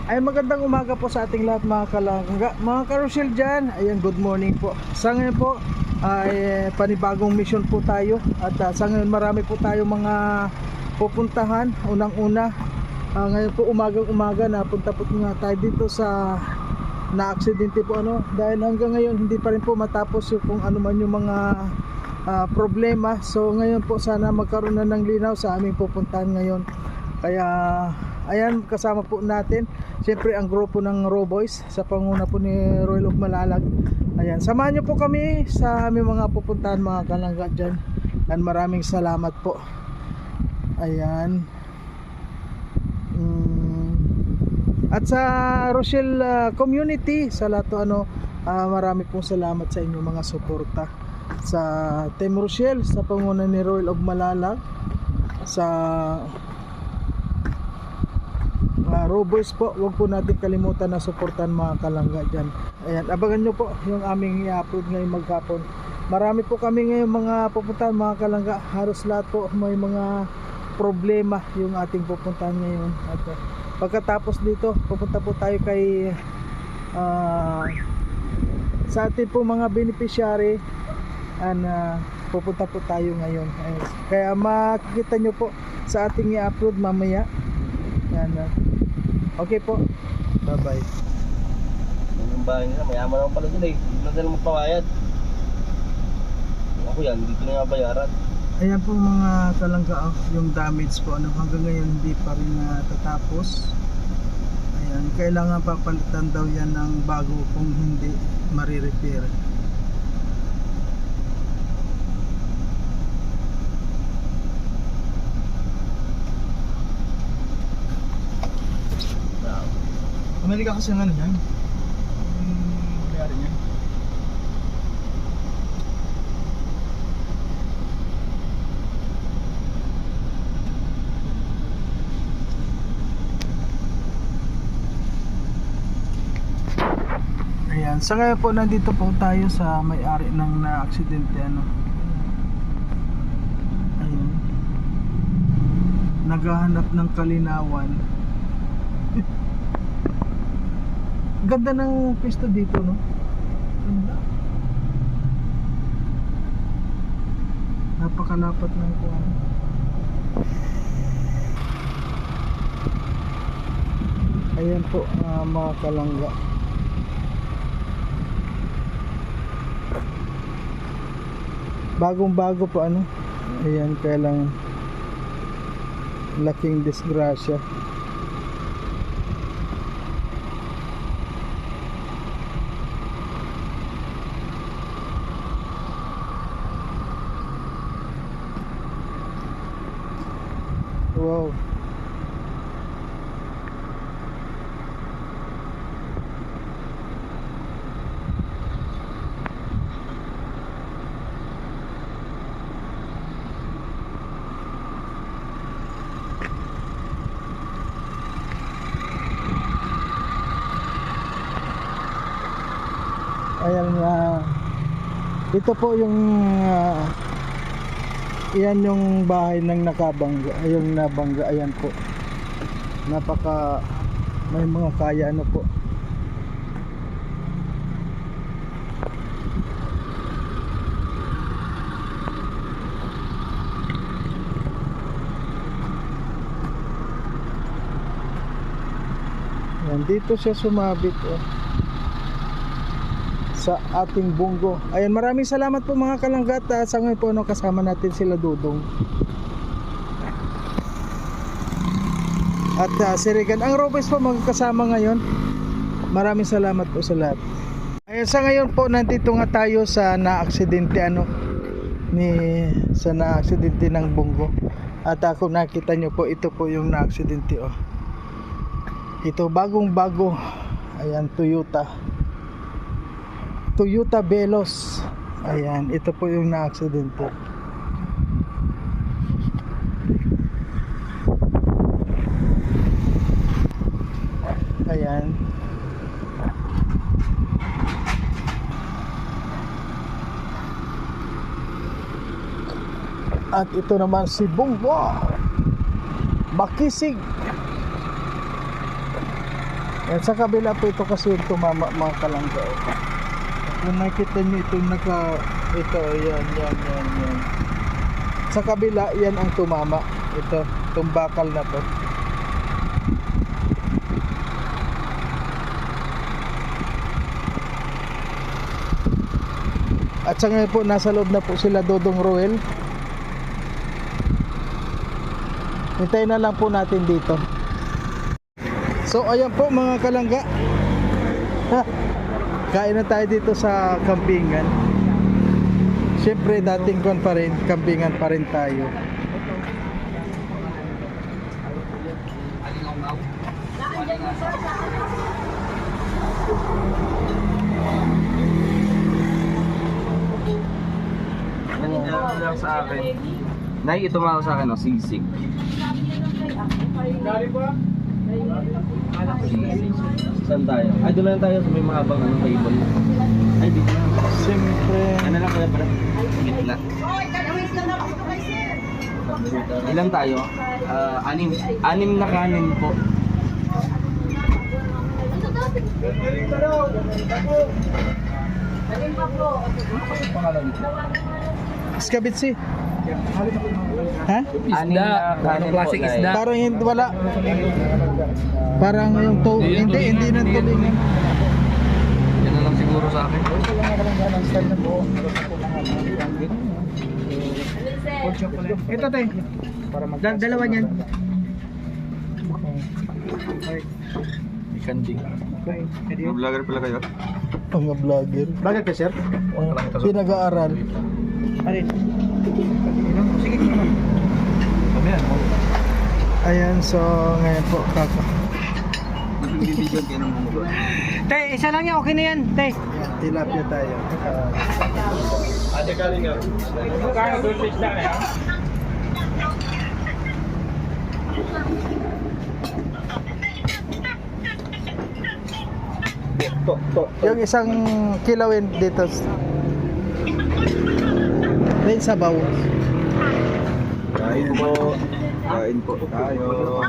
Ay magandang umaga po sa ating lahat mga kalangga, mga karusyel dyan. Ayan, good morning po. Sa ngayon po ay panibagong mission po tayo. At sa ngayon marami po tayo mga pupuntahan. Unang-una, ngayon po umagang-umaga napunta po nga tayo dito sa na-aksidente po dahil hanggang ngayon hindi pa rin po matapos yung kung ano man yung mga problema. So ngayon po sana magkaroon na ng linaw sa aming pupuntahan ngayon. Kaya ayan, kasama po natin siyempre ang grupo ng Raw Boys sa panguna po ni Royal of Malalag. Ayan, samahan nyo po kami sa aming mga pupuntahan mga kalangga dyan. And maraming salamat po. Ayan. At sa Rochelle community sa lahat marami pong salamat sa inyo mga suporta sa Team Rochelle sa panguna ni Royal of Malalag, sa Raw Boys po. Huwag po natin kalimutan na suportan mga kalangga dyan. Ayan, abangan nyo po yung aming i-upload ngayong maghapon. Marami po kami ngayong mga pupuntahan mga kalangga. Halos lahat po may mga problema yung ating pupuntahan ngayon. At pagkatapos dito pupunta po tayo kay sa ating po mga beneficiary. And pupunta po tayo ngayon. Ayan. Kaya makikita nyo po sa ating i-upload mamaya. Ayan. Okay po. Bye bye. Yung bahay nila, mayaman naman pala dun eh. Hindi na sila magpawayad. Ako yan, dito na nga bayaran. Ayan po mga kalangga, yung damage po hanggang ngayon hindi pa rin natatapos. Ayan, kailangan papalitan daw yan ng bago kung hindi marirepair. Amerika kasi ng yan. Bayari niya. Ayan, sa ngayon po nandito po tayo sa may-ari ng na-aksidente Ayan. Naghahanap ng kalinawan. Ganda ng pwesto dito, no? Ganda. Napakalapat ng kuwan. Ayan po mga kalangga. Bagong-bago po Ayan, kailang laking disgrasya. Wow. Ayan ito po yung yan yung bahay ng nakabangga, yung nabangga. Ayan po, napaka may mga kaya po. Ayan, dito siya sumabit sa ating bunggo. Ayan, maraming salamat po mga kalanggat. Sa ngayon po kasama natin sila Dudong at si Regan. Ang Robes po magkasama ngayon. Maraming salamat po sa lahat. Ayan, sa ngayon po nandito nga tayo sa na-aksidente sa na-aksidente ng bunggo. At kung nakita nyo po, ito po yung na-aksidente Ito bagong bago. Ayan, Toyota Veloz. Ayan, ito po yung na-aksidente. Ayan. At ito naman si Bunggo Makisig. Yan, sa kabila po ito kasi yung tumama mga kalangga. Kung nakita nyo itong ito, yan. Sa kabila, yan ang tumama. Ito, itong bakal na to. At sa ngayon po, nasa loob na po sila Dodong Roel. Hintayin na lang po natin dito. So ayan po mga kalangga. Kain na tayo dito sa campingan. Siyempre dating kon pa rin, campingan pa rin tayo. Ano lang sa akin? Nay, ito mga sa akin, sisig. Saan tayo? Ay, doon lang tayo sa may mahabang table. Ay, dito na. Siyempre. Ano lang kaya pala? Gitna. Ilan tayo? Anim na kanin po. Skabitsi. Ha? Isda. Anong klaseng isda? Parang hindi wala. Parang yung hindi na tulingan. Yan na lang siguro sa akin. Ito tayo. Dalawa niyan. Ikanding. Vlogger pala kayo? Mga vlogger. Bagay ka, sir? Pinag-aaral. Alin? Sige. Ayan, so ngayon po kaka. Bibigyan kayo ng mga Te, isa lang yan. Okay na yan. Te. Tilapia tayo. Ate Kalinga. Kaya doon na yan. Yung isang kilawin dito. May sabaw. Kain po. Kain po tayo.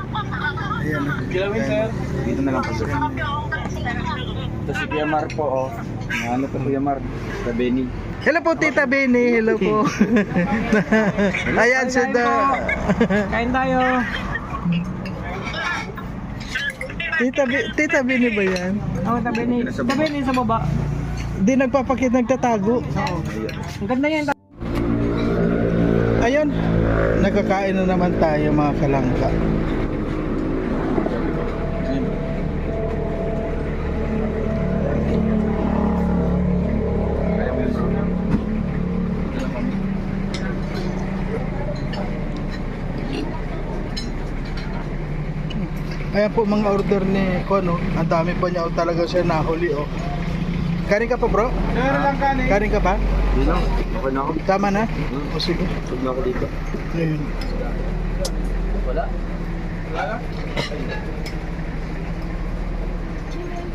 Ayan. Kilawin, sir. Dito na lang po, sir. Ito si Kuya Mar po, oh. Ano po Kuya Mar? Sa Benny. Hello po Tita Benny, hello po. Ayan sila. Kain tayo. Tita Benny ba yan? Ako, tabi ni sa baba. Di nagpapakit, nagtatago. Ang ganda yan. Ayun, nagkakain na naman tayo mga kalangka. Ayan po mga order ni Kono. Ang dami pa niya talaga siya nahuli oh. Kanin ka pa bro? Meron lang kanin. Kanin ka pa? Hindi lang. Okay na ako. Tama na? O sige. Tug na ako dito. Ayun. Wala. Wala lang.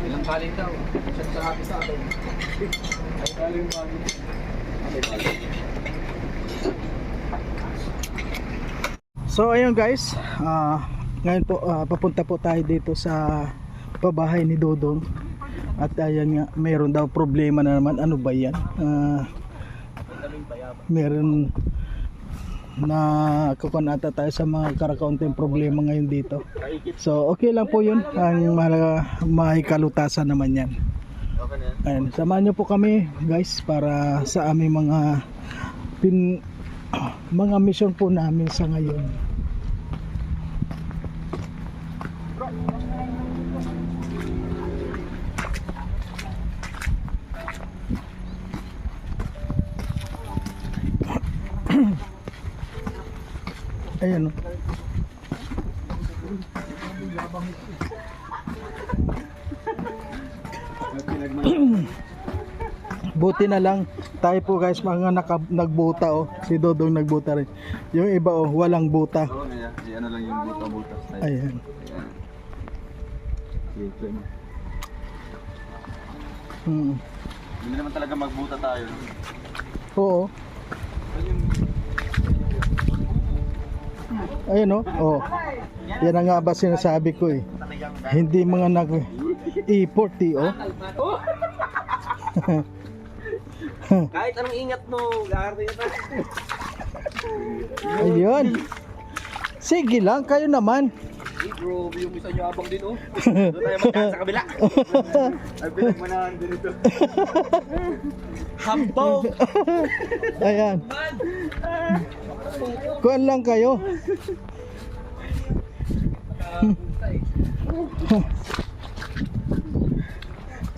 Ilang kanin daw? Chat sa akin sa akin. Ay, kanin kanin. So ayun guys, ngayon po papunta po tayo dito sa pabahay ni Dodong. At ayan nga, mayroon daw problema na naman. Ano ba yan? Meron na kukunata tayo sa mga karakaunting problema ngayon dito. So okay lang po yun. Ang may kalutasan naman yan. Okay na yan. Ayan, samahan nyo po kami guys para sa aming mga mission po namin sa ngayon. Ayan o. Buti na lang tayo po guys mga nagbuta oh. Si Dodong nagbuta rin. Yung iba oh walang buta. Oo, kaya ano lang yung buta-buta style. Ayan. Dito. Hindi naman talaga magbuta tayo. Oo. Ayun oh. Oh. Yan ang nga ba sinasabi ko eh. Hindi mga nag-import oh. Kahit anong ingat mo, gagawin ka. Ayun. Sige lang, kayo naman. Bro, yung isa niyo abang din oh. Doon tayo magkaan sa kabila. Ay, pinagmanahan din ito. Hambog! Ayan. Kuan lang kayo.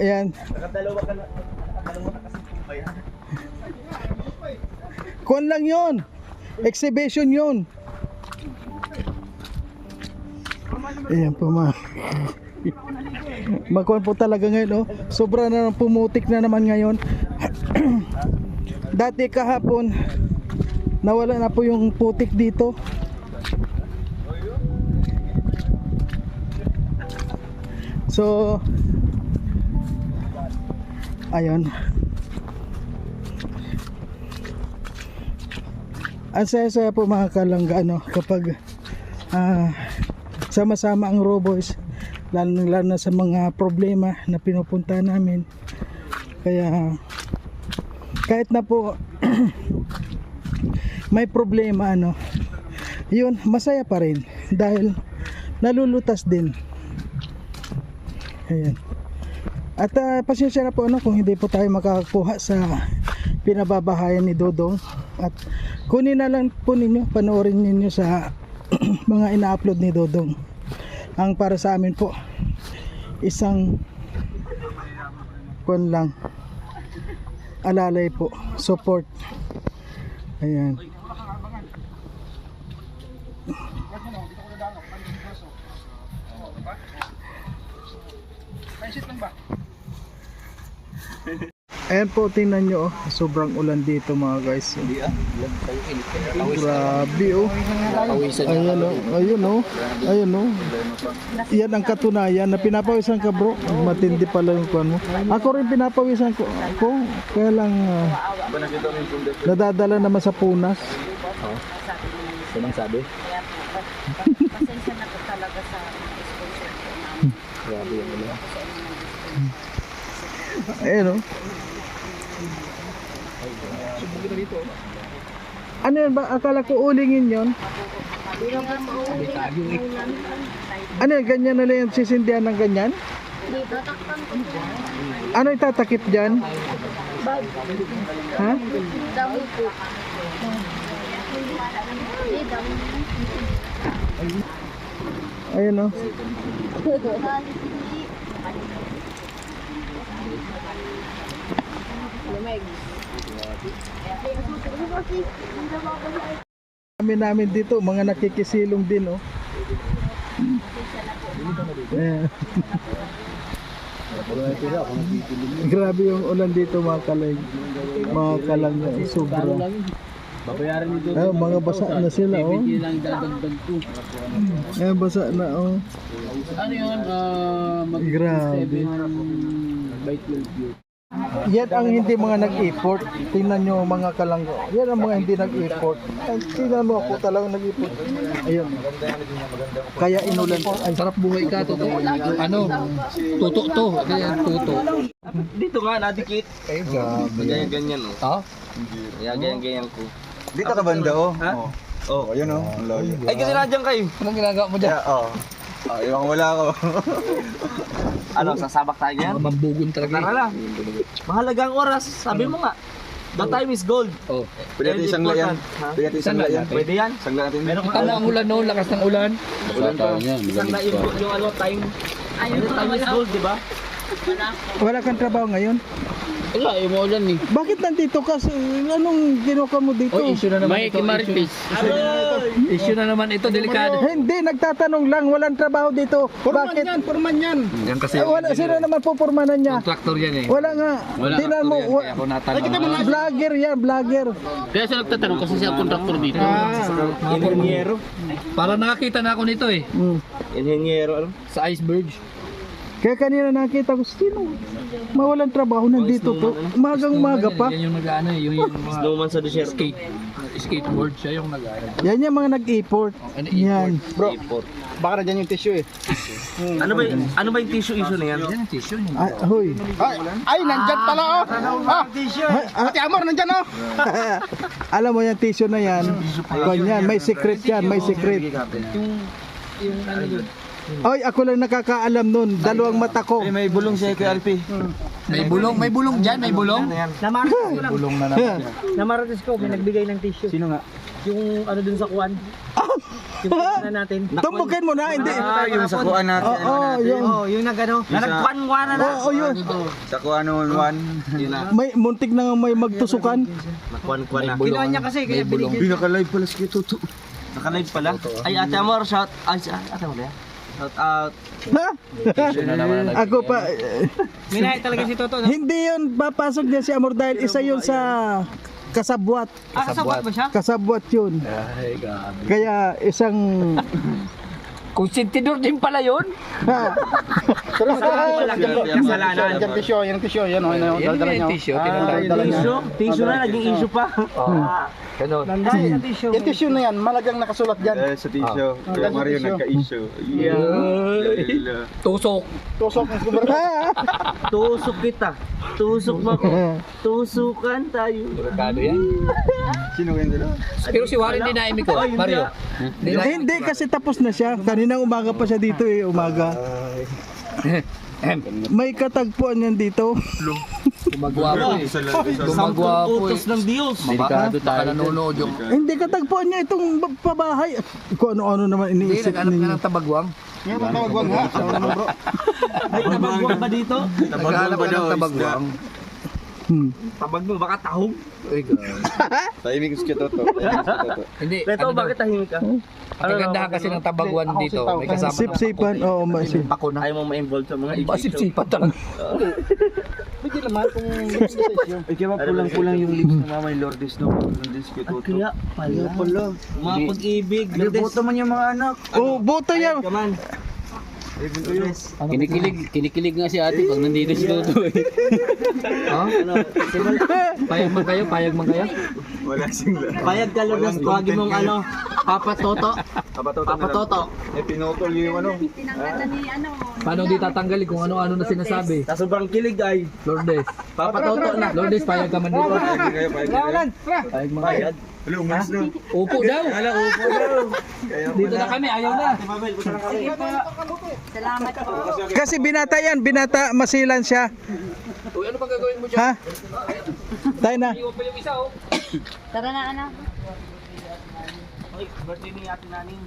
Ayan. Nakadalawa ka na kasi kumbaya. Kuan lang yon. Exhibition yon. Ayan po mga magkuhan po talaga ngayon oh. Sobra na pumutik na naman ngayon. Dati kahapon nawala na po yung putik dito. So ayun. Ang saya-saya po mga kalangga ano, kapag sama-sama ang Roboys, lalo na sa mga problema na pinupunta namin. Kaya kahit na po may problema ano, yun masaya pa rin dahil nalulutas din. Ayan. At pasensya na po ano kung hindi po tayo makakakuha sa pinababahayan ni Dodong, at kunin na lang po ninyo, panoorin ninyo sa mga ina-upload ni Dodong. Ang para sa amin po isang kuan lang, alalay po, support. Ayan. Ayan po, tingnan nyo oh, sobrang ulan dito mga guys. Grabe oh. Ayan oh, ayun oh. Ayun oh. Yan ang katunayan na pinapawisan ka bro. Matindi pala yung kuwan mo. Ako rin pinapawisan ko. Kaya lang nadadala naman sa punas. Anong sabi? Pasensya na po talaga sa exposure po namin. Grabe yung ulan. Ayan oh. Ano yan ba? Akala ko ulingin yon. Ano yan? Ganyan na lang yung sisindihan ng ganyan? Dito, takpan ko po. Ano itatakip dyan? Ha? Dami po. Hindi, dami. Ayun oh. Lumeg. Namin dito, mga nakikisilong din oh. Ayan. Grabe yung ulan dito mga kalang. Mga kalang sobra. Babayaran nito. Ay, mga basa na sila oh. lang dadagdag ko. Ay, basa na oh. Ano yun? Grabe. By 12 yun. Yan ang hindi mga nag-effort. Tingnan nyo mga kalanggo. Yan ang mga hindi nag-effort. Ay, tingnan mo ako talagang nag-effort. Ayun. Kaya inulan po. Ay, Sarap buhay ka, toto. Ano? Tuto to. Ganyan, tuto. Dito nga, nadikit. ay grabe. Ganyan-ganyan oh. Ha? Kaya ganyan-ganyan ko. Dito ka banda oh. Ha? Oh, ayun oh. Ang layo. Ay, kasi nandiyan kayo. Anong ginagawa mo dyan? Yeah, oh. Oh, iwan ko wala ako. Ano, sasabak tayo yan? Mambugon talaga. Tara lang. Mahalagang oras. Sabi mo nga. The time is gold. Oh. Pwede natin isang layan. Ha? Pwede natin isang layan. Pwede yan. Isang layan natin. Meron ka Tama ang ulan noon, lakas ng ulan. Ulan pa. isang na yung ano, time. Yung time is gold, di ba? Wala kang trabaho ngayon? Wala, yung ulan eh. Bakit nandito ka? Anong ginawa mo dito? Oh, issue na naman ito. Issue na naman ito, delikado. Hindi, nagtatanong lang. Walang trabaho dito. Bakit? Purman yan. Yan kasi Wala, sino naman pupurmanan niya? contractor yan eh. Wala nga. Wala Tingnan mo. kaya ako natanong. Vlogger yan, vlogger. Kaya siya nagtatanong kasi siya contractor dito. Inhenyero. Para nakakita na ako nito eh. Inhenyero, ano? Sa iceberg. Kaya kanina nakita ko, sino mawalan trabaho nandito po. Umagang-umaga pa. Yan yung nag-ano eh. Yung mga Snowman sa desierto. skateboard siya yung nag-ano. Yan yung mga nag-import. Ano, Yan. Bro. Baka na dyan yung tissue eh. Ano ba yung tissue issue na yan? Ay, hoy. Ay, nandyan pala oh. Ate Amor, nandyan oh. Alam mo yung tissue na yan, ganyan, may secret yan, may secret. Ay, ako lang nakakaalam nun, dalawang mata ko. May bulong siya kay Alpi. May bulong dyan, may bulong. Bulong na naman. Namarates ko, may nagbigay ng tissue. Sino nga? Yung ano dun sa kuwan. Yung na natin. Tumbukin mo na, hindi. Yung sa kuan natin. Yung, Yung nagano. Na nagkuan-kuan na. oo, yun. Sa kuha noon, one. May muntik na nga may magtusukan. Nagkuan-kuan na. Kinuha niya kasi, kaya binigyan. Pinaka-live pala si Toto. Naka-live pala? Ay, Ate Amor, shout. Ay, Ate Amor, shout out. Ha? Ako pa, Minahit talaga si Toto. No? hindi yun, papasok niya si Amor dahil isa yun sa kasabwat. Kasabot ba siya? Kasabwat yun. Ay, gabi. Kaya isang... Konsentidor din pala yun. Ha? Kasalanan. Yung tissue, yung tissue, yan oh. Yan Dala yung niyo. tissue. Tissue? Tissue na, naging issue pa. Ganon. Nanday sa tissue. Yung tissue na yan, malagang nakasulat dyan. Sa tissue. Kaya Mario nagka-issue. Tusok. Tusok ng super. Tusok kita. Tusok mo ko. Tusukan tayo. Burkado yan. Sino yung dala? Pero si Warren din naimik ko, Mario. Hindi kasi tapos na siya. Kaninang umaga pa siya dito eh, umaga. May katagpuan yan dito. Gumagwapo eh. Gumagwapo eh. Utos ng Diyos. Delikado tayo. Baka nanonood yung... Hindi katagpuan niya itong pabahay. Kung ano-ano naman Hindi, iniisip naghanap ka ninyo. ng tabagwang. Yung tawagwang ha. Ano naman bro? May tabagwang ba dito? Naghanap ka ng tabagwang. Tabag mo, baka tahong. Ay, God. Tahimik ko si Toto. Hindi, Beto, ano daw, bakit tahimik ka? kagandahan kasi ng tabagwan dito. May kasama ng Sip-sipan, oo, masip. pako na. Ayaw mo ma-involve sa mga issue. Masip-sipan talaga. Pwede naman kung Ay, kaya ba kulang-kulang yung lips ng Mama Lourdes no? Lourdes kay Toto. Kaya pala. Mga pag-ibig. Boto man yung mga anak. Oh, boto yan. Come on. Kinikilig nga si ate pag nandito si Toto eh. Payag man kayo? Payag man kayo? wala sing Payag ka Lourdes, kuhagin mong ano, Papa Toto. Papa Toto. Eh pinutol yung ano. Tinanggalan ni ano. Paano di tatanggalin kung ano-ano na sinasabi? Sa sobrang kilig ay, Lourdes. Papa Toto na. Lourdes, payag ka man dito. Payag kayo. Payag man kayo. Payag. Lumas no. Upo daw. Upo daw. Dito na kami, ayaw na. Salamat po. Kasi binata yan, binata, masilan siya. Uy, ano pa gagawin mo dyan? Ha? Tayo na. Iwan pa yung isa oh. Tara na anak. Ay, birthday ni Ate Naning.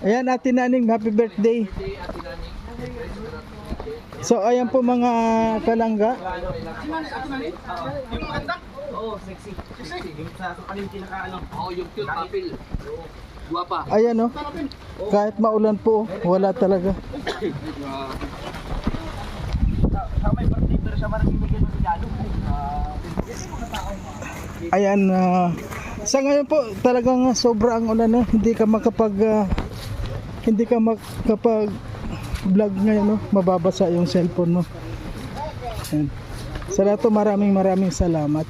Ayan, Ate Naning, happy birthday. So, ayan po mga kalangga. Oo, sexy. Yung sa palengke naka ano. Oo, yung cute papel. Guwapa. Ayan oh. Kahit maulan po, wala talaga. Sa may birthday pero siya maraming bigyan ng regalo. Ayan, sa ngayon po talagang sobra ang ulan no. Hindi ka makapag vlog ngayon no. Mababasa yung cellphone mo. Ayan. Sa lahat po, maraming salamat.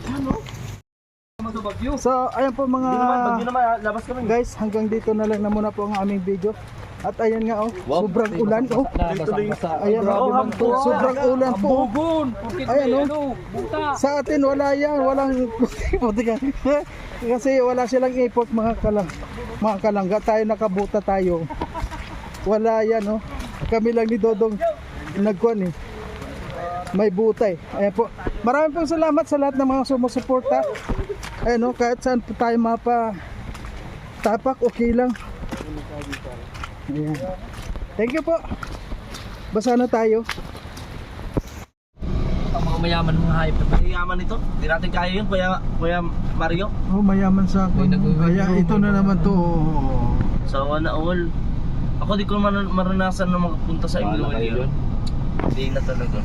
So, ayan po mga Bagyo naman, labas kami. guys, hanggang dito na lang na muna po ang aming video. At ayan nga oh, sobrang ulan oh. Ayan oh, sobrang ulan po. Ayan oh. Sa atin wala yan, walang puti ka. Kasi wala silang effort mga kalangga. Tayo nakabuta tayo. Wala yan oh. Kami lang ni Dodong nagkuhan eh. May butay. Ayan po. Maraming pong salamat sa lahat ng mga sumusuporta. Ayan o, kahit saan po tayo tapak, okay lang. Ayan. Thank you po. Basa na tayo. Ang mga mayaman mga hayop na Mayaman ito. Hindi natin kaya yun, Kuya Mario. Oh, mayaman sa akin. Kaya ito na naman to. So, na all. Ako di ko maranasan na magpunta sa Iloilo yun. Hindi na talaga.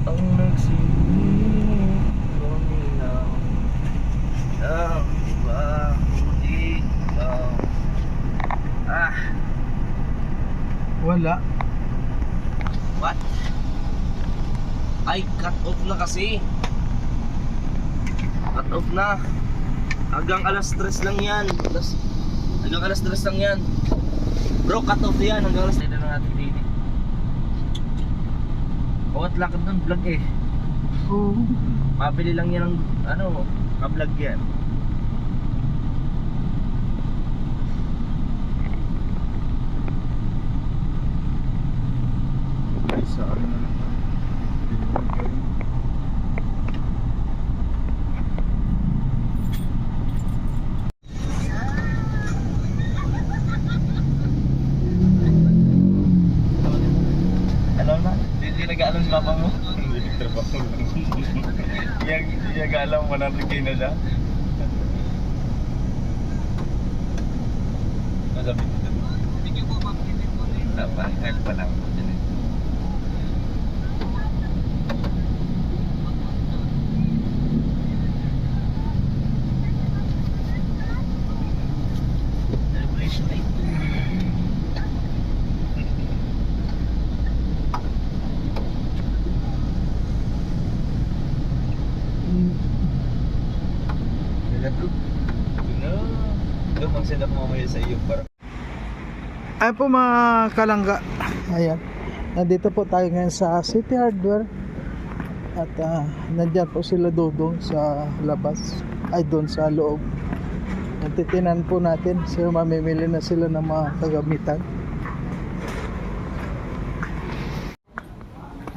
Ang nagsilip luminaw ang iba ikaw. Wala. What? Ay, cut off na kasi. Cut off na. Hanggang alas 3 lang yan. Hanggang alas 3 lang yan. Bro, cut off yan. Hanggang alas 3 lang natin dito. Bawat lakad nun, vlog eh. Mabili lang yan ng ka-vlog yan. Sa ano na lang. Alam na? Hindi nag-aalam si papa mo? Hindi trabaho lang. Iya alam 100k na siya. Masabi mo dito. Dapat kahit pa lang. Celebration night. Doon mag-send up mamaya sa iyo para Ayan po mga kalangga. Ayan. Nandito po tayo ngayon sa City Hardware. At nandyan po sila Dudong sa labas. Ay doon sa loob. Natitinan po natin. So mamimili na sila ng mga kagamitan.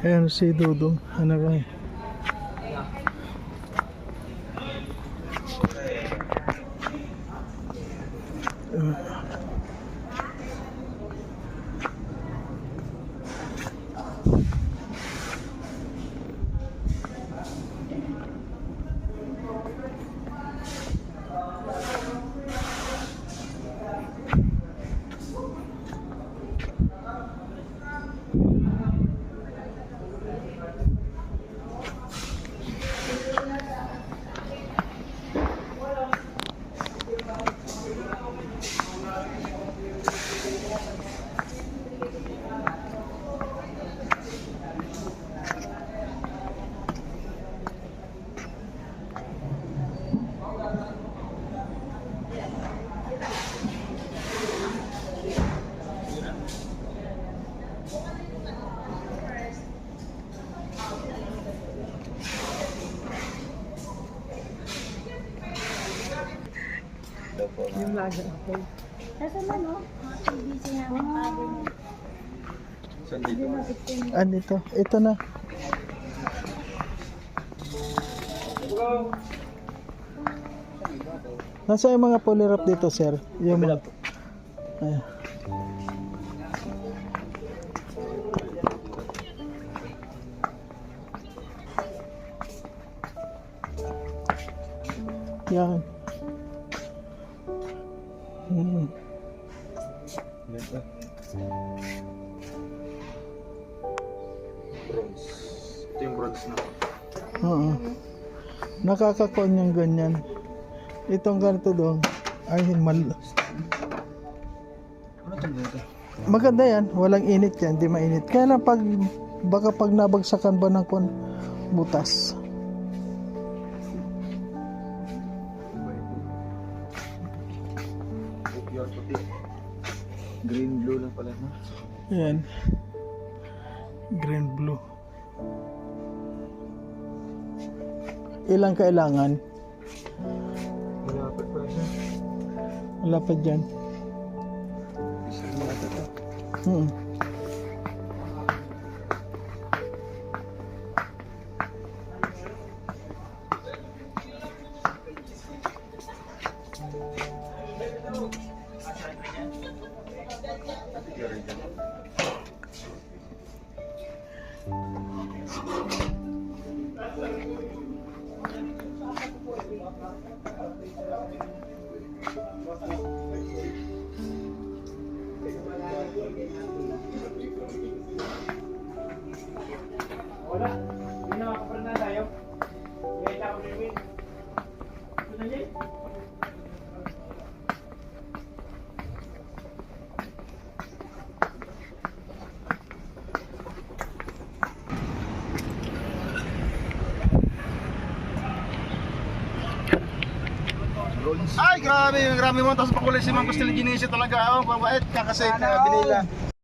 Ayan si Dudong. Ano ba eh? Nasaan na, no? Busy namin father niya. saan dito? Dito. Ito na. Nasa yung mga polyrap dito, sir? Yung mga... Ayan. Yan. Ito. Bronze. Ito yung bronze na. Oo. Nakakakon yung ganyan. Itong ganito doon ay Ano itong dito? maganda yan, walang init yan, hindi mainit. Kaya lang baka pag nabagsakan ba ng butas. Pure puti. Green blue lang pala no? Yan. Green blue. Ilang kailangan? Malapit pa siya. Wala pa dyan. Isang mga ito. Ay, grabe mo. Tapos pakulay si Mang Costel Ginisi talaga. Oh, mabait, kakasay na binila.